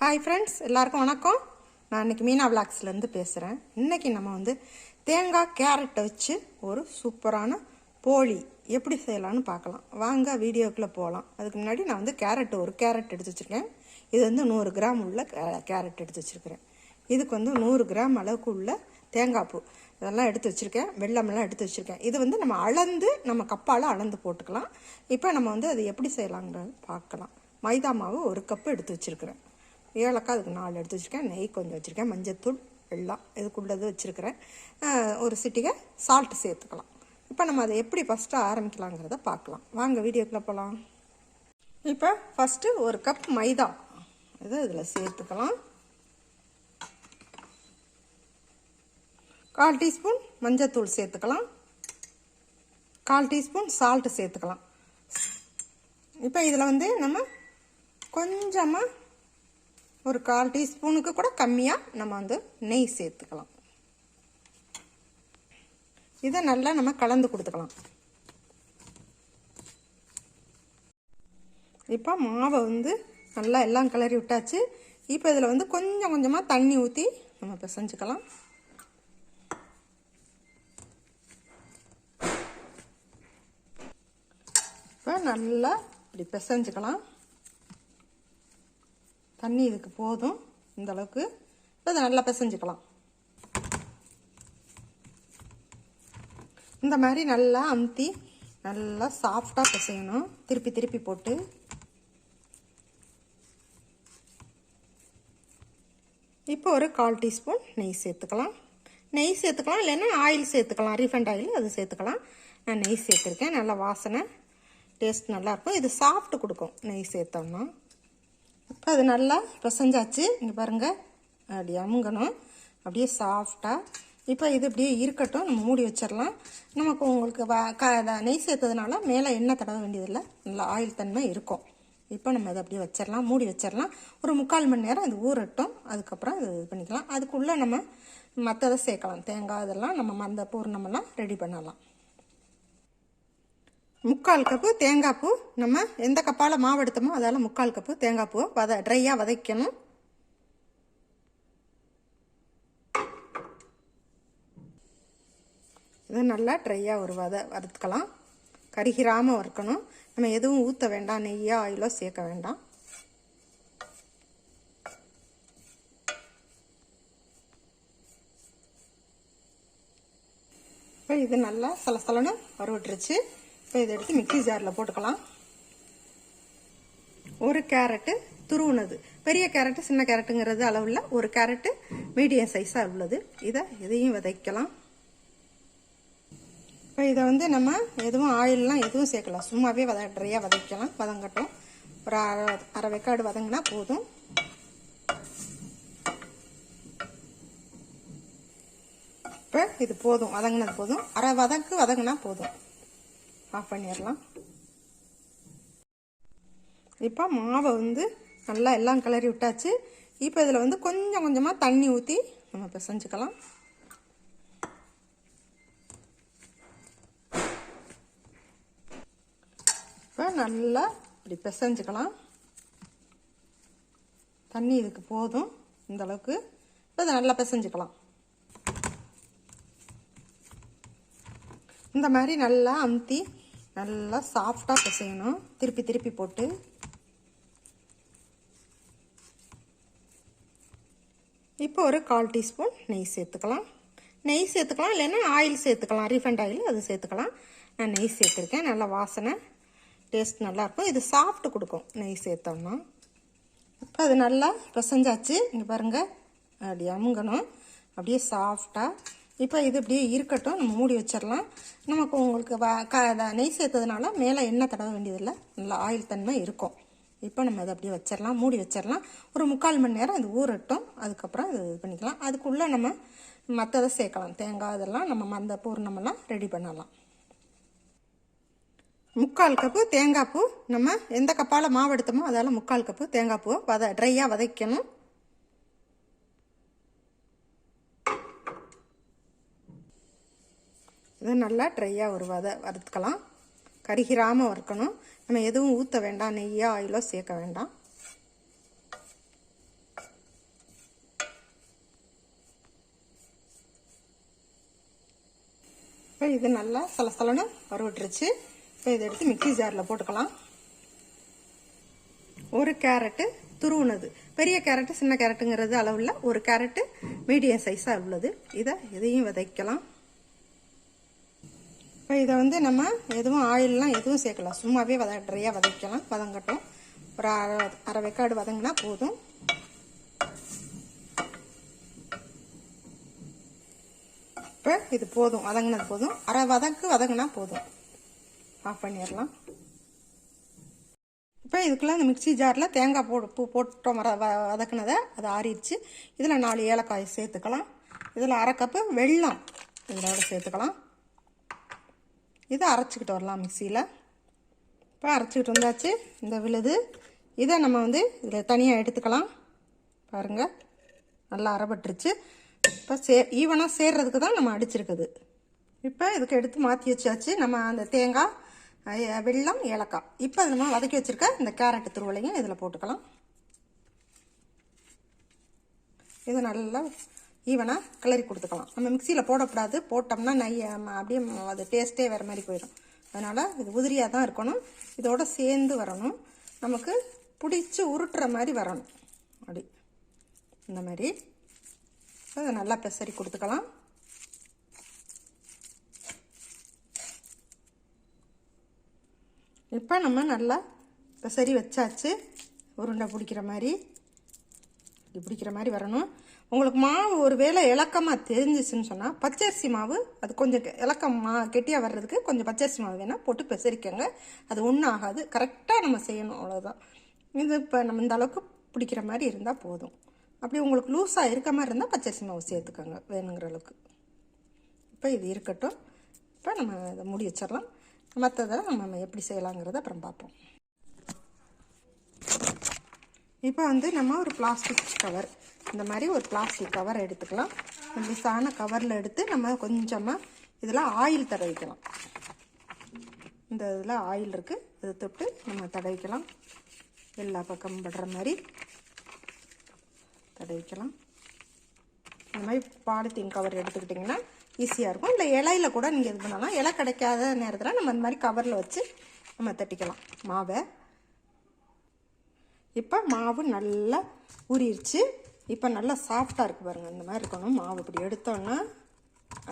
Hi friends, எல்லாருக்கும் வணக்கம். நான் இன்றைக்கி மீனா விளாக்ஸ்லேருந்து பேசுகிறேன். இன்றைக்கி நம்ம வந்து தேங்காய் கேரட்டை வச்சு ஒரு சூப்பரான போளி எப்படி செய்யலான்னு பார்க்கலாம். வாங்க வீடியோக்குள்ளே போகலாம். அதுக்கு முன்னாடி நான் வந்து ஒரு கேரட் எடுத்து வச்சுருக்கேன். இது வந்து 100 கிராம் உள்ள கேரட் எடுத்து வச்சுருக்கிறேன். இதுக்கு வந்து 100 கிராம் அளவுக்கு உள்ள தேங்காய் பூ இதெல்லாம் எடுத்து வச்சுருக்கேன். வெள்ளமெல்லாம் எடுத்து வச்சுருக்கேன். இது வந்து நம்ம கப்பால் அளந்து போட்டுக்கலாம். இப்போ நம்ம வந்து அது எப்படி செய்யலாங்கிறது பார்க்கலாம். மைதா மாவு 1 கப்பு எடுத்து வச்சுருக்கிறேன். ஏலக்காய் அதுக்கு 4 எடுத்து வச்சுருக்கேன். நெய் கொஞ்சம் வச்சுருக்கேன். மஞ்சத்தூள் வெல்லம் இதுக்குள்ளது வச்சுருக்கிறேன். ஒரு சிட்டிகை சால்ட்டு சேர்த்துக்கலாம். இப்போ நம்ம அதை எப்படி ஃபஸ்ட்டு ஆரம்பிக்கலாங்கிறத பார்க்கலாம். வாங்க வீடியோக்குள்ளே போகலாம். இப்போ ஃபஸ்ட்டு 1 கப் மைதா இதில் சேர்த்துக்கலாம். 1/4 டீஸ்பூன் மஞ்சத்தூள் சேர்த்துக்கலாம். 1/4 டீஸ்பூன் சால்ட்டு சேர்த்துக்கலாம். இப்போ இதில் வந்து நம்ம கொஞ்சமாக ஒரு 1/4 டீஸ்பூனுக்கு கூட கம்மியாக நம்ம வந்து நெய் சேர்த்துக்கலாம். இதை நல்லா நம்ம கலந்து கொடுத்துக்கலாம். இப்போ மாவை வந்து நல்லா எல்லாம் கிளறி விட்டாச்சு. இப்போ இதில் வந்து கொஞ்சம் கொஞ்சமாக தண்ணி ஊற்றி நம்ம பிசைஞ்சுக்கலாம். இப்போ நல்லா இப்படி பிசைஞ்சுக்கலாம். தண்ணி இதுக்கு போதும். இந்த அளவுக்கு இப்போ இதை நல்லா பிசைஞ்சுக்கலாம். இந்த மாதிரி நல்லா அமுத்தி நல்லா சாஃப்டாக பிசையணும். திருப்பி திருப்பி போட்டு இப்போ ஒரு 1/4 டீஸ்பூன் நெய் சேர்த்துக்கலாம். நெய் சேர்த்துக்கலாம், இல்லைன்னா ஆயில் சேர்த்துக்கலாம். ரீஃபைண்ட் ஆயில் அது சேர்த்துக்கலாம். நான் நெய் சேர்த்துருக்கேன். நல்லா வாசனை டேஸ்ட் நல்லாயிருக்கும். இது சாஃப்ட் கொடுக்கும் நெய் சேர்த்தோம்னா. இப்போ அது நல்லா பிசைஞ்சாச்சு. இங்கே பாருங்கள், அப்படி அமுங்கணும் அப்படியே சாஃப்டாக. இப்போ இது இப்படியே இருக்கட்டும். நம்ம மூடி வச்சிடலாம். நமக்கு உங்களுக்கு நெய் சேர்த்ததுனால மேலே எண்ணெய் தடவ வேண்டியதில்லை. நல்லா ஆயில் தன்மை இருக்கும். இப்போ நம்ம அதை அப்படியே வச்சிடலாம், மூடி வச்சிடலாம். ஒரு 3/4 மணி நேரம் அது ஊறட்டும். அதுக்கப்புறம் இது பண்ணிக்கலாம். அதுக்குள்ளே நம்ம மற்றதை சேர்க்கலாம். தேங்காய் இதெல்லாம் நம்ம அந்த பூர்ணமெல்லாம் ரெடி பண்ணலாம். 3/4 கப்பு தேங்காய் பூ, நம்ம எந்த கப்பால் மாவு எடுத்தோமோ அதால் 3/4 கப்பு தேங்காய் பூவை ட்ரையாக வதக்கணும். இது நல்லா ட்ரையாக ஒரு வறுத்துக்கலாம். கருகிராமல் வறுக்கணும். நம்ம எதுவும் ஊற்ற வேண்டாம். நெய்யோ ஆயிலோ சேர்க்க வேண்டாம். இப்போ இது நல்லா சலசலன்னு வறுவிட்டுருச்சு. இப்போ இதை எடுத்து மிக்ஸி ஜாரில் போட்டுக்கலாம். ஒரு கேரட்டு துருவுனது, பெரிய கேரட்டு சின்ன கேரட்டுங்கிறது அளவில் ஒரு கேரட்டு மீடியம் சைஸாக உள்ளது. இதையும் விதைக்கலாம். இப்போ இதை வந்து நம்ம எதுவும் ஆயிலெலாம் எதுவும் சேர்க்கலாம். சும்மாவே ட்ரையாக வதக்கலாம். வதங்கட்டும். ஒரு அரை வெக்காடு வதங்கினா போதும். இப்போ இது போதும், வதங்கினது போதும். அரை வதங்கினா போதும். ஆஃப் பண்ணிடலாம். இப்போ மாவை வந்து நல்லா எல்லாம் கிளறி விட்டாச்சு. இப்போ இதில் வந்து கொஞ்சம் கொஞ்சமாக தண்ணி ஊற்றி நம்ம பிசைஞ்சுக்கலாம். இப்போ நல்லா இப்படி பிசைஞ்சுக்கலாம். தண்ணி இதுக்கு போதும். இந்த அளவுக்கு இப்போ இதை நல்லா பிசைஞ்சுக்கலாம். இந்த மாதிரி நல்லா அமுத்தி நல்லா சாஃப்டாக பிசையணும். திருப்பி திருப்பி போட்டு இப்போ ஒரு 1/4 டீஸ்பூன் நெய் சேர்த்துக்கலாம். நெய் சேர்த்துக்கலாம், இல்லைன்னா ஆயில் சேர்த்துக்கலாம். ரீஃபைண்ட் ஆயில் அது சேர்த்துக்கலாம். நான் நெய் சேர்த்துருக்கேன். நல்லா வாசனை டேஸ்ட் நல்லாயிருக்கும். இது சாஃப்ட் கொடுக்கும் நெய் சேர்த்தோம்னா. இப்போ அது நல்லா பிசைஞ்சாச்சு. இங்கே பாருங்கள், அப்படி அமுங்கணும் அப்படியே சாஃப்டாக. இப்போ இது இப்படியே இருக்கட்டும். நம்ம மூடி வச்சிடலாம். நமக்கு உங்களுக்கு நெய் சேர்த்ததுனால மேலே எண்ணெய் தடவ வேண்டியதில்லை. நல்லா ஆயில் தன்மை இருக்கும். இப்போ நம்ம அதை அப்படியே வச்சிடலாம், மூடி வச்சிடலாம். ஒரு 3/4 மணி நேரம் இது ஊறட்டும். அதுக்கப்புறம் இது பண்ணிக்கலாம். அதுக்குள்ளே நம்ம மற்றதை சேர்க்கலாம். தேங்காய் இதெல்லாம் நம்ம அந்த பூர்ணமெல்லாம் ரெடி பண்ணலாம். 3/4 கப்பு தேங்காய் பூ, நம்ம எந்த கப்பால் மாவு எடுத்தோமோ அதால் 3/4 கப்பு தேங்காய் பூவை ட்ரையாக வதக்கணும். இது நல்லா ட்ரையாக ஒரு வறுத்துக்கலாம். கருகிராமல் வறுக்கணும். நம்ம எதுவும் ஊற்ற வேண்டாம். நெய்யோ ஆயிலோ சேர்க்க வேண்டாம். இப்போ இது நல்லா சலசலன்னு வறுவிட்டுருச்சு. இப்போ இதை எடுத்து மிக்ஸி ஜாரில் போட்டுக்கலாம். ஒரு கேரட்டு துருவுனது, பெரிய கேரட்டு சின்ன கேரட்டுங்கிறது அளவில் ஒரு கேரட்டு மீடியம் சைஸாக உள்ளது. இதையும் விதைக்கலாம். இப்போ இதை வந்து நம்ம எதுவும் ஆயிலெலாம் எதுவும் சேர்க்கலாம், சும்மாவே ட்ரையாக வதக்கலாம். வதங்கட்டும். ஒரு அரை வெக்காடு வதங்கினா போதும். இப்போ இது போதும், வதங்கினது போதும். அரை வதங்கினா போதும். ஆஃப் பண்ணிடலாம். இப்போ இதுக்குள்ள அந்த மிக்ஸி ஜாரில் தேங்காய் போட்டோம் வதக்குனதை, அது ஆறிடுச்சு. இதில் 4 ஏலக்காய் சேர்த்துக்கலாம். இதில் அரை கப்பு வெல்லம் இதோட சேர்த்துக்கலாம். இதை அரைச்சிக்கிட்டு வரலாம் மிக்சியில். இப்போ அரைச்சிக்கிட்டு வந்தாச்சு. இந்த விழுது இதை நம்ம வந்து இதில் தனியாக எடுத்துக்கலாம். பாருங்கள், நல்லா அரைப்பட்டுருச்சு. இப்போ ஈவனாக சேர்றதுக்கு தான் நம்ம அடிச்சிருக்குது. இப்போ இதுக்கு எடுத்து மாற்றி வச்சாச்சு. நம்ம அந்த தேங்காய், வெல்லம், ஏலக்காய். இப்போ நம்ம வதக்கி வச்சுருக்க இந்த கேரட்டு துருவலையும் இதில் போட்டுக்கலாம். இது நல்லா ஈவனாக கிளறி கொடுத்துக்கலாம். நம்ம மிக்சியில் போடக்கூடாது, போட்டோம்னா அப்படியே அது டேஸ்ட்டே வேறு மாதிரி போயிடும். அதனால் இது உதிரியாக தான் இருக்கணும். இதோட சேர்ந்து வரணும். நமக்கு பிடிச்சி உருட்டுற மாதிரி வரணும். அப்படி இந்த மாதிரி அதை நல்லா பெசரி கொடுத்துக்கலாம். இப்போ நம்ம நல்லா பெசரி வச்சாச்சு. உருண்டை பிடிக்கிற மாதிரி வரணும். உங்களுக்கு மாவு ஒரு வேளை இலக்கமாக தெரிஞ்சிச்சுன்னு சொன்னால் பச்சரிசி மாவு, அது கொஞ்சம் இலக்கம் கெட்டியாக வர்றதுக்கு கொஞ்சம் பச்சரிசி மாவு வேணால் போட்டு பெசரிக்கங்க. அது ஒன்றும் ஆகாது. கரெக்டாக நம்ம செய்யணும், அவ்வளோதான். இது இப்போ நம்ம இந்த அளவுக்கு பிடிக்கிற மாதிரி இருந்தால் போதும். அப்படி உங்களுக்கு லூஸாக இருக்க மாதிரி இருந்தால் பச்சரிசி மாவு சேர்த்துக்கோங்க வேணுங்கிற அளவுக்கு. இப்போ இது இருக்கட்டும். இப்போ நம்ம இதை மூடி வச்சிடலாம். மற்றதை நம்ம எப்படி செய்யலாங்கிறத அப்புறம் பார்ப்போம். இப்போ வந்து நம்ம ஒரு பிளாஸ்டிக் கவர், இந்த மாதிரி ஒரு பிளாஸ்டிக் கவர் எடுத்துக்கலாம். மெல்லிசான கவரில் எடுத்து நம்ம கொஞ்சமாக இதில் ஆயில் தடவிக்கலாம். இந்த இதில் ஆயில் இருக்குது, இதை தொட்டு நம்ம தடவிக்கலாம். எல்லா பக்கமும் படுற மாதிரி தடவிக்கலாம். இந்த மாதிரி பாலித்தீன் கவர் எடுத்துக்கிட்டிங்கன்னா ஈஸியாக இருக்கும். இல்லை இலையில கூட நீங்கள் இது பண்ணலாம். இலை கிடைக்காத நேரத்தில் நம்ம இந்த மாதிரி கவரில் வச்சு நம்ம தட்டிக்கலாம் மாவை. இப்போ மாவு நல்லா ஊறிடுச்சு. இப்போ நல்லா சாஃப்டாக இருக்குது பாருங்கள். இந்த மாதிரி இருக்கணும் மாவு. இப்படி எடுத்தோன்னா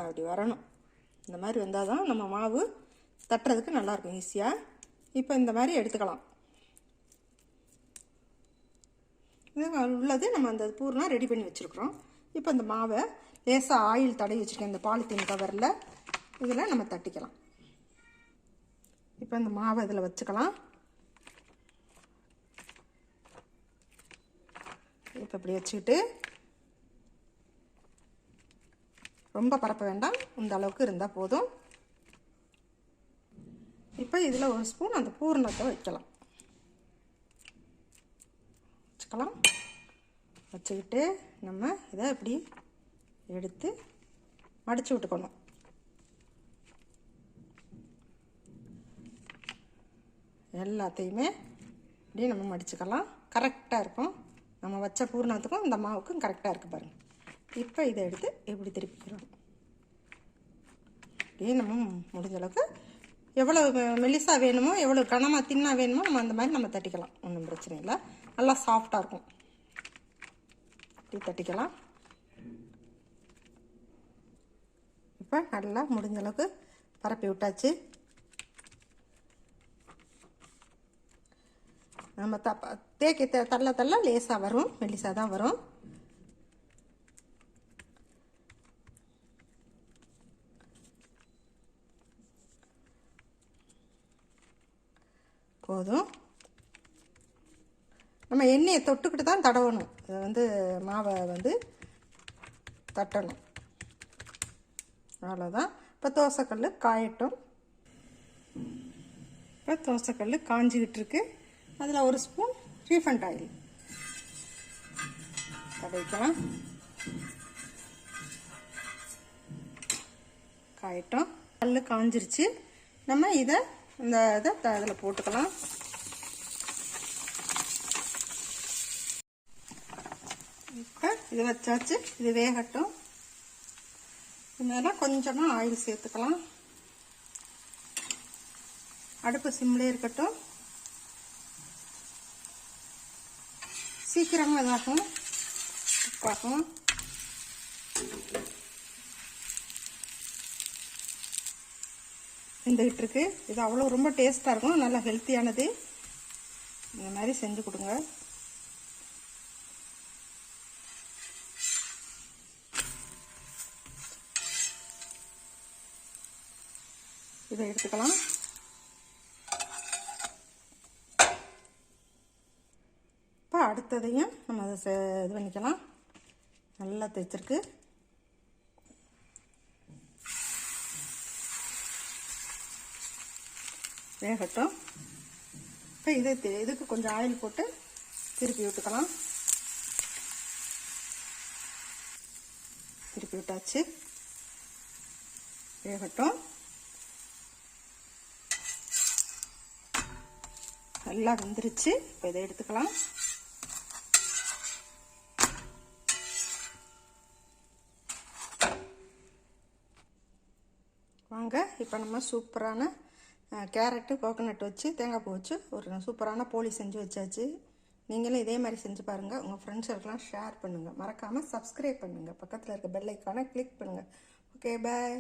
அப்படி வரணும். இந்த மாதிரி வந்தால் தான் நம்ம மாவு தட்டுறதுக்கு நல்லாயிருக்கும் ஈஸியாக. இப்போ இந்த மாதிரி எடுத்துக்கலாம். இது உள்ளது நம்ம அந்த பூர்ணா ரெடி பண்ணி வச்சுருக்குறோம். இப்போ இந்த மாவை லேசாக ஆயில் தடவி வச்சுருக்கேன் இந்த பாலித்தீன் கவரில். இதில் நம்ம தட்டிக்கலாம். இப்போ இந்த மாவை இதில் வச்சுக்கலாம். இப்போ இப்படி வச்சுக்கிட்டு ரொம்ப பரப்ப வேண்டாம், இந்த அளவுக்கு இருந்தால் போதும். இப்போ இதில் ஒரு ஸ்பூன் அந்த பூர்ணத்தை வச்சுக்கலாம். வச்சுக்கிட்டு நம்ம இதை இப்படி எடுத்து மடித்து விட்டுக்கணும். எல்லாத்தையுமே இப்படி நம்ம மடிச்சுக்கலாம். கரெக்டாக இருக்கும். நம்ம வச்ச பூர்ணத்துக்கும் இந்த மாவுக்கும் கரெக்டாக இருக்குது பாருங்கள். இப்போ இதை எடுத்து எப்படி திருப்பிக்கிறோம். இப்படியே நம்ம முடிஞ்ச அளவுக்கு எவ்வளோ மெலிசாக வேணுமோ, எவ்வளோ கனமாக தின்னாக வேணுமோ நம்ம அந்த மாதிரி நம்ம தட்டிக்கலாம். ஒன்றும் பிரச்சனை இல்லை. நல்லா சாஃப்டாக இருக்கும். இப்படி தட்டிக்கலாம். இப்போ நல்லா முடிஞ்ச அளவுக்கு பரப்பி விட்டாச்சு. நம்ம தேக்கி தள்ள லேசாக வரும், மெல்லிசாக தான் வரும். போதும். நம்ம எண்ணெயை தொட்டுக்கிட்டு தான் தடவணும். இதை வந்து மாவை வந்து தட்டணும். அவ்வளோதான். இப்போ தோசைக்கல் காயட்டும். இப்போ தோசைக்கல் காஞ்சிக்கிட்டு இருக்கு. அதில் ஒரு ஸ்பூன் ரீஃபண்ட் ஆயில் தடவிக்கலாம். காயட்டும். கல் காஞ்சிருச்சு. நம்ம இதை அதில் போட்டுக்கலாம். இப்போ இது வச்சாச்சு. இது வேகட்டும். இது மேலே கொஞ்சமாக ஆயில் சேர்த்துக்கலாம். அடுப்பு சிம்லே இருக்கட்டும். சீக்கிரமாக இதாகும், உப்பாகும். வெந்துக்கிட்டு இருக்கு. இது அவ்வளோ ரொம்ப டேஸ்ட்டாக இருக்கும், நல்லா ஹெல்த்தியானது. இந்த மாதிரி செஞ்சு கொடுங்க. இதை எடுத்துக்கலாம். இப்போ அடுத்ததையும் நம்ம அதை இது பண்ணிக்கலாம். நல்லா தைச்சிருக்கு. வேகட்டும். இப்போ இதுக்கு கொஞ்சம் ஆயில் போட்டு திருப்பி விட்டுக்கலாம். திருப்பி விட்டாச்சு. வேகட்டும். நல்லா வெந்துருச்சு. இப்போ இதை எடுத்துக்கலாம். வாங்க, இப்போ நம்ம சூப்பரான கேரட்டு கோகோனட் வச்சு தேங்காய் பூ வச்சு ஒரு சூப்பரான போளி செஞ்சு வச்சாச்சு. நீங்களும் இதே மாதிரி செஞ்சு பாருங்கள். உங்கள் ஃப்ரெண்ட்ஸுக்கெல்லாம் ஷேர் பண்ணுங்கள். மறக்காமல் சப்ஸ்கிரைப் பண்ணுங்கள். பக்கத்தில் இருக்க பெல் ஐக்கானை கிளிக் பண்ணுங்கள். ஓகே, பாய்.